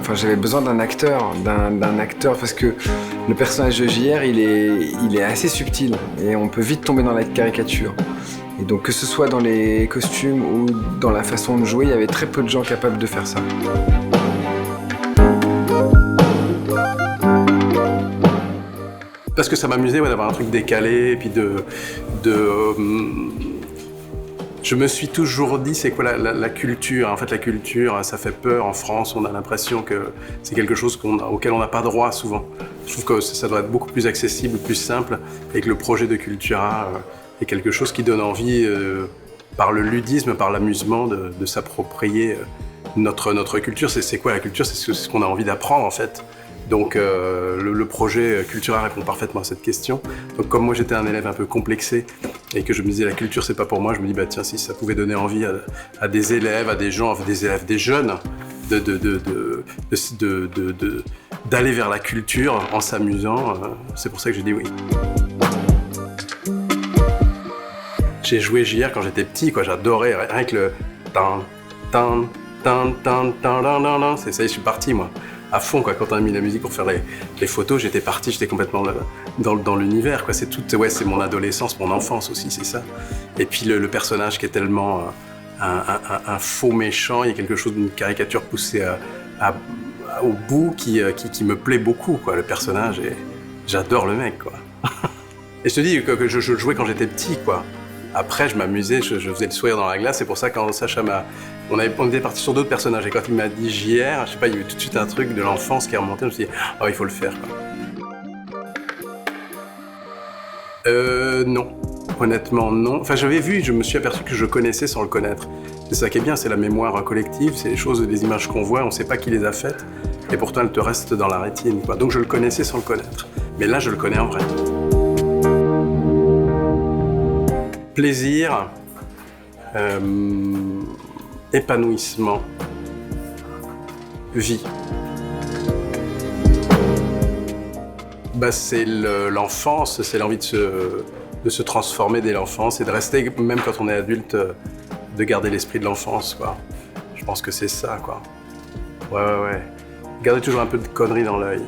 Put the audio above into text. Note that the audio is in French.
enfin, j'avais besoin d'un acteur, parce que le personnage de JR, il est assez subtil et on peut vite tomber dans la caricature. Et donc que ce soit dans les costumes ou dans la façon de jouer, il y avait très peu de gens capables de faire ça. Parce que ça m'amusait d'avoir un truc décalé et puis je me suis toujours dit, c'est quoi la culture? En fait, la culture, ça fait peur en France. On a l'impression que c'est quelque chose auquel on n'a pas droit souvent. Je trouve que ça doit être beaucoup plus accessible, plus simple, et que le projet de Cultura est quelque chose qui donne envie, par le ludisme, par l'amusement, de s'approprier notre culture. C'est quoi la culture? C'est ce qu'on a envie d'apprendre, en fait. Donc le projet Cultura répond parfaitement à cette question. Donc comme moi j'étais un élève un peu complexé et que je me disais la culture c'est pas pour moi, je me dis bah tiens si ça pouvait donner envie à des élèves, à des gens, des élèves, des jeunes d'aller vers la culture en s'amusant, c'est pour ça que j'ai dit oui. J'ai joué JR quand j'étais petit, quoi, j'adorais rien que le tan tan tan tan tan tan, c'est ça, je suis parti moi. À fond, quoi. Quand on a mis la musique pour faire les photos, j'étais parti, j'étais complètement dans l'univers, quoi. C'est mon adolescence, mon enfance aussi, c'est ça. Et puis le personnage qui est tellement un faux méchant, il y a quelque chose d'une caricature poussée au bout qui me plaît beaucoup, quoi. Le personnage, et j'adore le mec, quoi. Et je te dis que je jouais quand j'étais petit, quoi. Après, je m'amusais, je faisais le sourire dans la glace. C'est pour ça quand Sacha on était parti sur d'autres personnages. Et quand il m'a dit JR, je sais pas, il y a eu tout de suite un truc de l'enfance qui est remonté. Je me suis dit, oh, il faut le faire, quoi. Non. Honnêtement, non. Enfin, j'avais vu, je me suis aperçu que je connaissais sans le connaître. C'est ça qui est bien, c'est la mémoire collective. C'est les choses, les images qu'on voit, on sait pas qui les a faites. Et pourtant, elles te restent dans la rétine, quoi. Donc, je le connaissais sans le connaître. Mais là, je le connais en vrai. Plaisir, épanouissement, vie. Bah, c'est l'enfance, c'est l'envie de se transformer dès l'enfance et de rester, même quand on est adulte, de garder l'esprit de l'enfance, quoi. Je pense que c'est ça, quoi. Ouais. Garder toujours un peu de conneries dans l'œil.